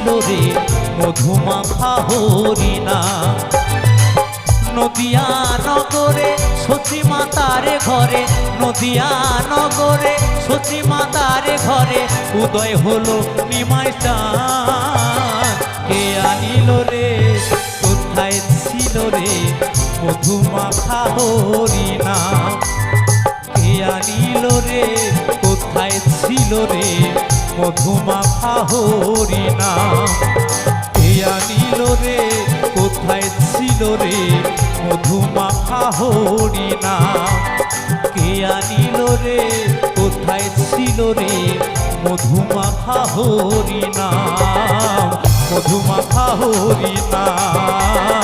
ছিল রে মধুমাখা হরিনাম। নদিয়া নগরে সতী মাতার ঘরে, নদিয়া নগরে সতী মাতার ঘরে উদয় হলো নিমাই চাঁদ। কে আনিল রে কোথায় ছিল রে মধুমাখা হরিনাম। কে আনিল রে কোথায় ছিল রে মধুমাখা হরিনাম। কে আনিল রে কোথায় ছিল রে মধুমাখা হরিনাম। কে আনিল রে কোথায় ছিল রে মধুমাখা হরিনাম। মধুমাখা হরিনাম।